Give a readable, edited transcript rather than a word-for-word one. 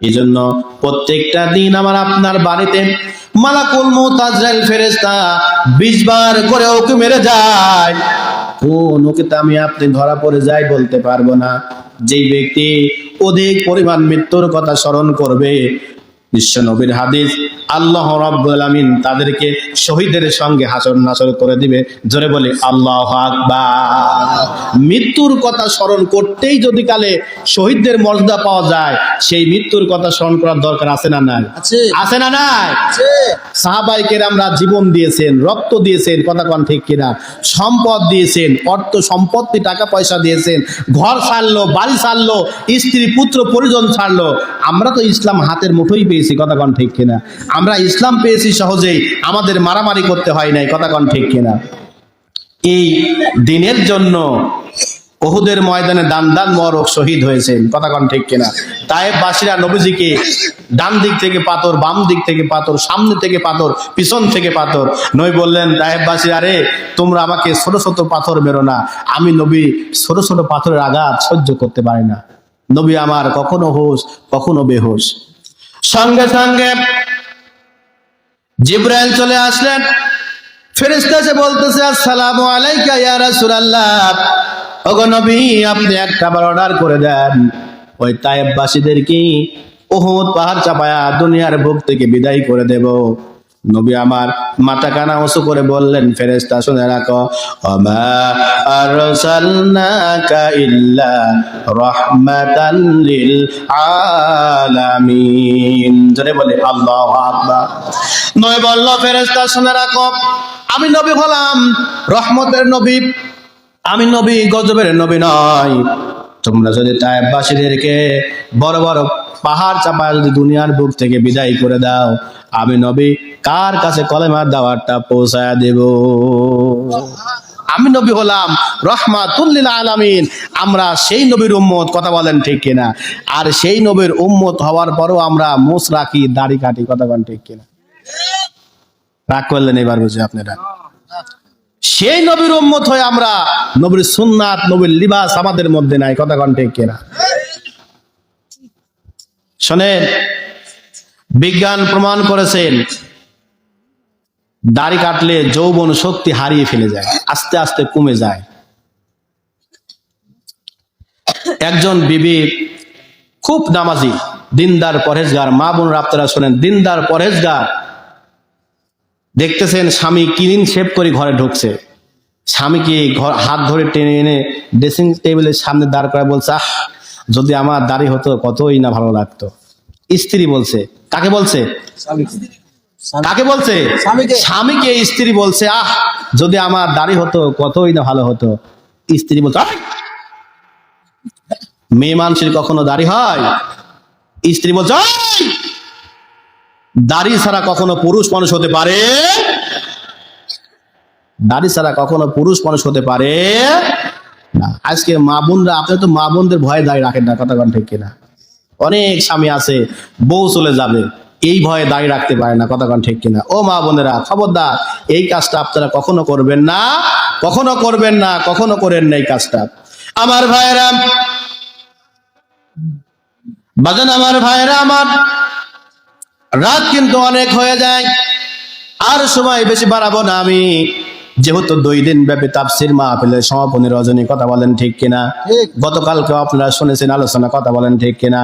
এই জন্য প্রত্যেকটা দিন আমার আপনার বাড়িতে মালাকুল মউত আজরাইল ফেরেশতা 20 বার করে ওকে মেরে যায়। কোন ওকেতে আমি আপনি ধরা পড়ে যাই বলতে পারবো না। যেই ব্যক্তি অধিক পরিমাণ মৃত্যুর কথা স্মরণ করবে, বিশ্ব নবীর হাদিস, আল্লাহ রাব্বুল আমিন তাদেরকে শহীদের সঙ্গে হাসর নাসর করে দিবে। জোরে বলি আল্লাহু আকবার। মৃত্যুর কথা স্মরণ করতেই যদি কালে শহীদদের মর্যাদা পাওয়া যায়, সেই মৃত্যুর কথা স্মরণ করার দরকার আছে না নাই? আছে না নাই? সাহাবায়ে কেরামরা জীবন দিয়েছেন, রক্ত দিয়েছেন, কথা কোন ঠিক কিনা? সম্পদ দিয়েছেন, অর্থ সম্পত্তি, টাকা পয়সা দিয়েছেন, ঘর ছাড়লো, বাড়ি ছাড়লো, স্ত্রী পুত্র পরিজন ছাড়লো। আমরা তো ইসলাম হাতের মুঠোই পেয়েছি, কথা কোন ঠিক কিনা? আমরা ইসলাম পেয়েছি সহজেই, আমাদের মারামারি করতে হয় নাই, কথা কোন ঠিক কিনা? এই দিনের জন্য উহুদের ময়দানে দান দান মোবারক শহীদ হয়েছেন, কথা কোন ঠিক কিনা? তায়েফবাসীরা নবীজিকে ডান দিক থেকে পাথর, বাম দিক থেকে পাথর, সামনে থেকে পাথর, পিছন থেকে পাথর। নবী বললেন, তায়েফবাসী, আরে তোমরা আমাকে ছোট ছোট পাথর মেরো না, আমি নবী ছোট ছোট পাথরের আঘাত সহ্য করতে পারি না। নবী আমার কখনো হুঁশ কখনো বেহুশ। সঙ্গে সঙ্গে জিবরাইল চলে আসলেন। ফেরেশতা এসে বলতেছে, আসসালামু আলাইকা ইয়া রাসূলুল্লাহ। ওগো নবী, আপনি একটা বার অর্ডার করে দেন, ওই তায়েফবাসীদেরকে উহুদ পাহাড় চাপায়া দুনিয়ার বুক থেকে বিদায় করে দেব। নবী আমার মাথা কানা উঁচু করে বললেন, ফেরেশতা শুনে রাখো, ওমা আরসালনাকা ইল্লা রাহমাতাল লিল আলামিন। জোরে বলে আল্লাহু আকবার। নবী বলল, ফেরেশতা শুনে রাখো, আমি নবী হলাম রহমতের নবী, আমি নবী গজবের নবী নয়। তোমরা যদি তায়েফবাসীদেরকে বড় বড় পাহাড় চাপায় যদি দুনিয়ার বুক থেকে বিদায় করে দাও, আমি নবী কার কাছে কলেমার দাওয়াতটা পৌঁছায়া দেব? আমি নবী হলাম রহমাতুল লিল আলামিন। আমরা সেই নবীর উম্মত, কথা বলেন ঠিক কিনা? আর সেই নবীর উম্মত হওয়ার পরও আমরা মুছ রাখি, দাড়ি কাটি, কথা বলেন ঠিক কিনা? রাগ করলেন এবার বুঝে আপনারা? সেই নবীর উম্মত হয়ে আমরা নবীর সুন্নাত, নবীর লিবাস আমাদের মধ্যে নাই, কথা কোন ঠিক কিনা? শোনেন, বিজ্ঞান প্রমাণ করেছেন দাড়ি কাটলে যৌবন শক্তি হারিয়ে ফেলে যায়, আস্তে আস্তে কমে যায়। একজন বিবি খুব নামাজি, দিনদার পরহেজগার, মা বোনরা আপনারা শোনেন, দিনদার পরহেজগার, দেখতেছেন স্বামী ক্লিন শেভ করে ঘরে ঢুকছে, স্বামীকে হাত ধরে টেনে এনে ড্রেসিং টেবিলের সামনে দাঁড় করে বলছে, আহ যদি আমার দাড়ি হতো কতই না ভালো লাগতো। স্ত্রী বলছে, কাকে বলছে? কাকে বলছে? স্বামীকে স্ত্রী বলছে, আহ যদি আমার দাড়ি হতো কতই না ভালো হতো। স্ত্রী বলছে, মেয়ে মানুষের কখনো দাড়ি হয়? স্ত্রী বলছে, দাড়ি ছাড়া কখনো পুরুষ মানুষ হতে পারে? দাড়ি ছাড়া কখনো পুরুষ মানুষ হতে পারে না। আজকে মা বোনরা, আপনি তো মা বোনদের ভয়ে দাড়ি রাখেন না, কথা কোন ঠিক কিনা? অনেক স্বামী আছে বউ চলে যাবে এই ভয়ে দাড়ি রাখতে পারে না, কথা কোন ঠিক কিনা? ও মা বোনেরা, খবরদার, এই কাজটা আপনারা কখনো করবেন না, কখনো করবেন না, কখনো করেন না এই কাজটা। আমার ভাইয়েরা, বাজান আমার ভাইয়েরা আমার, রাত কিন্তু অনেক হয়ে যায়, আর সময় বেশি বাড়াবো না আমি, যেহেতু 2 দিন ব্যাপী তাফসীর মাহফিলের সমাপনী রজনী, কথা বলেন ঠিক কিনা? গতকালকে আপনারা শুনেছেন আলোচনা, কথা বলেন ঠিক কিনা?